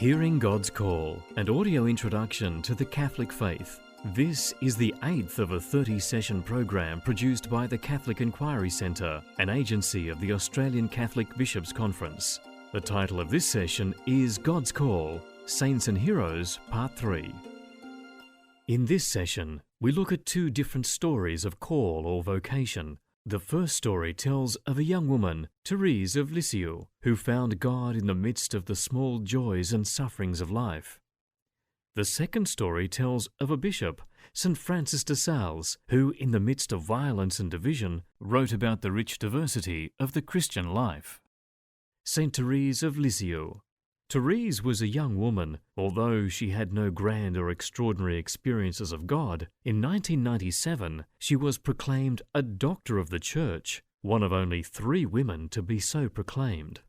Hearing God's Call, an audio introduction to the Catholic faith. This is the 8th of a 30-session program produced by the Catholic Inquiry Centre, an agency of the Australian Catholic Bishops' Conference. The title of this session is God's Call, Saints and Heroes, Part 3. In this session, we look at two different stories of call or vocation. The first story tells of a young woman, Thérèse of Lisieux, who found God in the midst of the small joys and sufferings of life. The second story tells of a bishop, St. Francis de Sales, who, in the midst of violence and division, wrote about the rich diversity of the Christian life. St. Thérèse of Lisieux. Thérèse was a young woman. Although she had no grand or extraordinary experiences of God, in 1997 she was proclaimed a Doctor of the Church, one of only 3 women to be so proclaimed.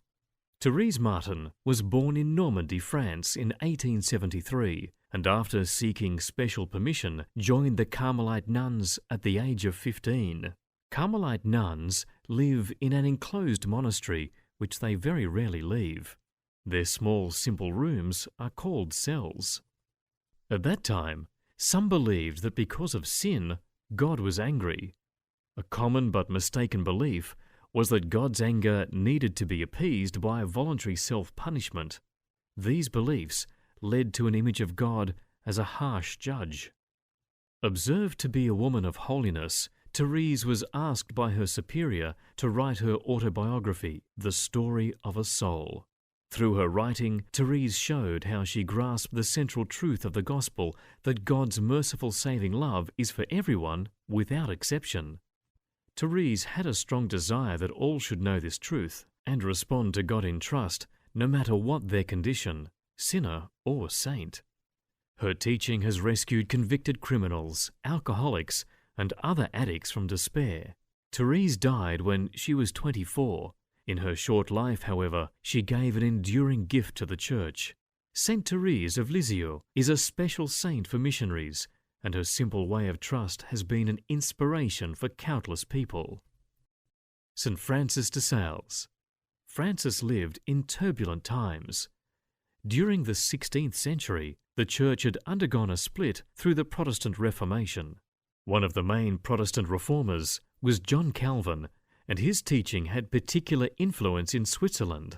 Thérèse Martin was born in Normandy, France in 1873, and after seeking special permission, joined the Carmelite nuns at the age of 15. Carmelite nuns live in an enclosed monastery, which they very rarely leave. Their small, simple rooms are called cells. At that time, some believed that because of sin, God was angry. A common but mistaken belief was that God's anger needed to be appeased by voluntary self-punishment. These beliefs led to an image of God as a harsh judge. Observed to be a woman of holiness, Thérèse was asked by her superior to write her autobiography, The Story of a Soul. Through her writing, Thérèse showed how she grasped the central truth of the gospel that God's merciful saving love is for everyone without exception. Thérèse had a strong desire that all should know this truth and respond to God in trust, no matter what their condition, sinner or saint. Her teaching has rescued convicted criminals, alcoholics, and other addicts from despair. Thérèse died when she was 24. In her short life, however, she gave an enduring gift to the Church. Saint Thérèse of Lisieux is a special saint for missionaries, and her simple way of trust has been an inspiration for countless people. St. Francis de Sales. Francis lived in turbulent times. During the 16th century, the Church had undergone a split through the Protestant Reformation. One of the main Protestant reformers was John Calvin, and his teaching had particular influence in Switzerland.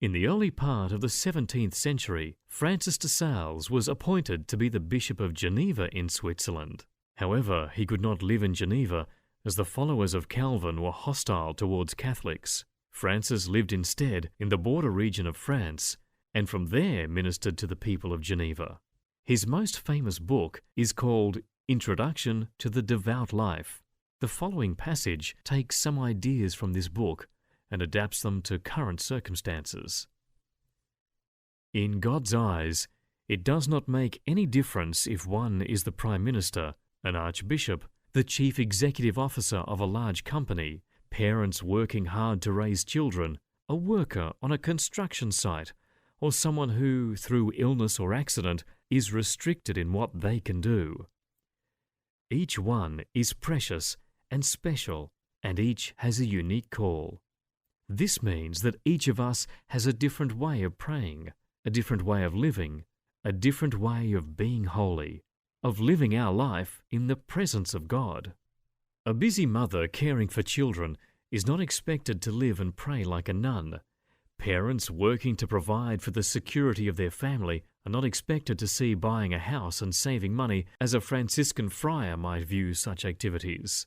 In the early part of the 17th century, Francis de Sales was appointed to be the Bishop of Geneva in Switzerland. However, he could not live in Geneva as the followers of Calvin were hostile towards Catholics. Francis lived instead in the border region of France, and from there ministered to the people of Geneva. His most famous book is called Introduction to the Devout Life. The following passage takes some ideas from this book and adapts them to current circumstances. In God's eyes, it does not make any difference if one is the Prime Minister, an Archbishop, the Chief Executive Officer of a large company, parents working hard to raise children, a worker on a construction site, or someone who, through illness or accident, is restricted in what they can do. Each one is precious and special, and each has a unique call. This means that each of us has a different way of praying, a different way of living, a different way of being holy, of living our life in the presence of God. A busy mother caring for children is not expected to live and pray like a nun. Parents working to provide for the security of their family are not expected to see buying a house and saving money as a Franciscan friar might view such activities.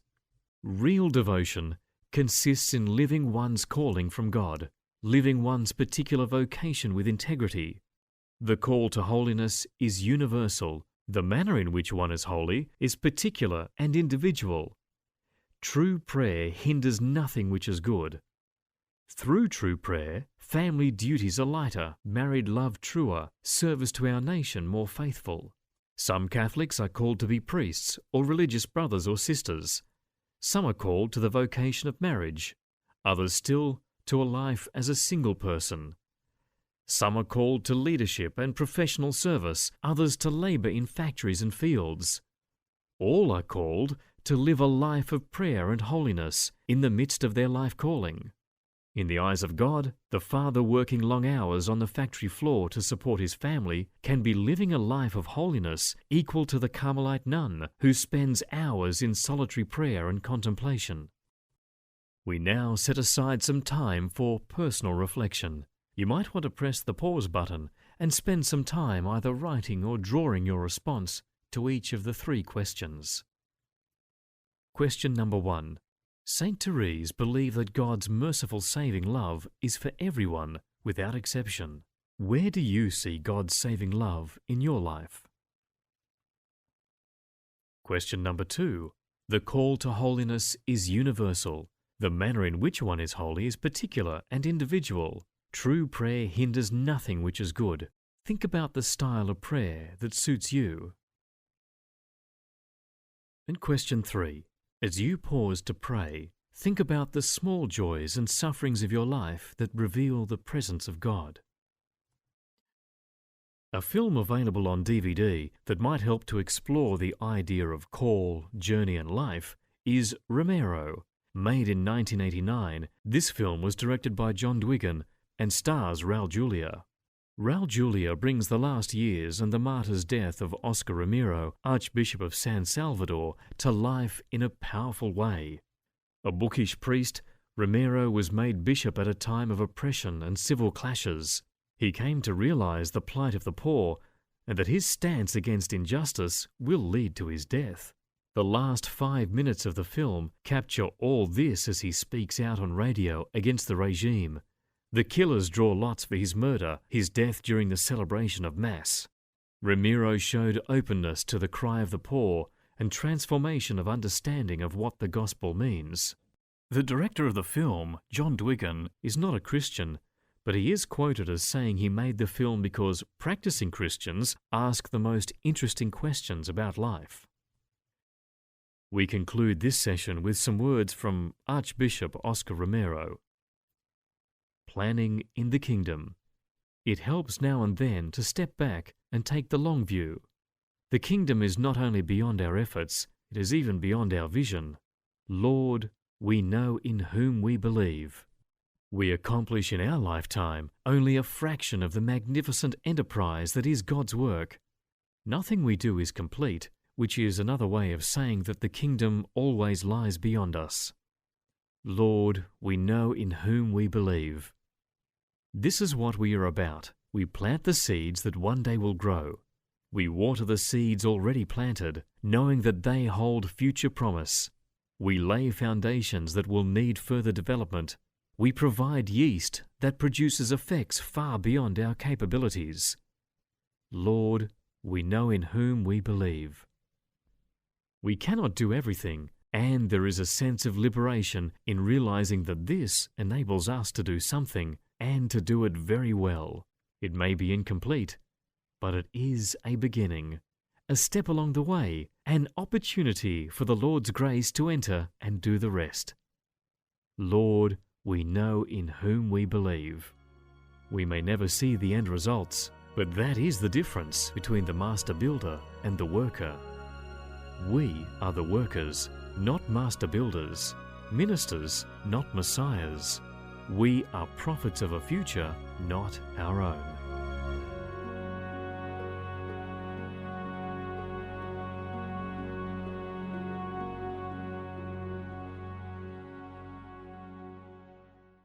Real devotion consists in living one's calling from God, living one's particular vocation with integrity. The call to holiness is universal. The manner in which one is holy is particular and individual. True prayer hinders nothing which is good. Through true prayer, family duties are lighter, married love truer, service to our nation more faithful. Some Catholics are called to be priests or religious brothers or sisters. Some are called to the vocation of marriage, others still to a life as a single person. Some are called to leadership and professional service, others to labour in factories and fields. All are called to live a life of prayer and holiness in the midst of their life calling. In the eyes of God, the father working long hours on the factory floor to support his family can be living a life of holiness equal to the Carmelite nun who spends hours in solitary prayer and contemplation. We now set aside some time for personal reflection. You might want to press the pause button and spend some time either writing or drawing your response to each of the 3 questions. Question number 1. Saint Thérèse believed that God's merciful saving love is for everyone without exception. Where do you see God's saving love in your life? Question number 2. The call to holiness is universal. The manner in which one is holy is particular and individual. True prayer hinders nothing which is good. Think about the style of prayer that suits you. And question 3. As you pause to pray, think about the small joys and sufferings of your life that reveal the presence of God. A film available on DVD that might help to explore the idea of call, journey and life is Romero. Made in 1989, this film was directed by John Dwigan and stars Raul Julia. Raul Julia brings the last years and the martyr's death of Oscar Romero, Archbishop of San Salvador, to life in a powerful way. A bookish priest, Romero was made bishop at a time of oppression and civil clashes. He came to realize the plight of the poor and that his stance against injustice will lead to his death. The last 5 minutes of the film capture all this as he speaks out on radio against the regime. The killers draw lots for his murder, his death during the celebration of Mass. Romero showed openness to the cry of the poor and transformation of understanding of what the gospel means. The director of the film, John Dwigan, is not a Christian, but he is quoted as saying he made the film because practicing Christians ask the most interesting questions about life. We conclude this session with some words from Archbishop Oscar Romero. Planning in the kingdom. It helps now and then to step back and take the long view. The kingdom is not only beyond our efforts, it is even beyond our vision. Lord, we know in whom we believe. We accomplish in our lifetime only a fraction of the magnificent enterprise that is God's work. Nothing we do is complete, which is another way of saying that the kingdom always lies beyond us. Lord, we know in whom we believe. This is what we are about. We plant the seeds that one day will grow. We water the seeds already planted, knowing that they hold future promise. We lay foundations that will need further development. We provide yeast that produces effects far beyond our capabilities. Lord, we know in whom we believe. We cannot do everything, and there is a sense of liberation in realizing that this enables us to do something and to do it very well. It may be incomplete, but it is a beginning, a step along the way, an opportunity for the Lord's grace to enter and do the rest. Lord, we know in whom we believe. We may never see the end results, but that is the difference between the master builder and the worker. We are the workers, not master builders, ministers, not messiahs. We are prophets of a future, not our own.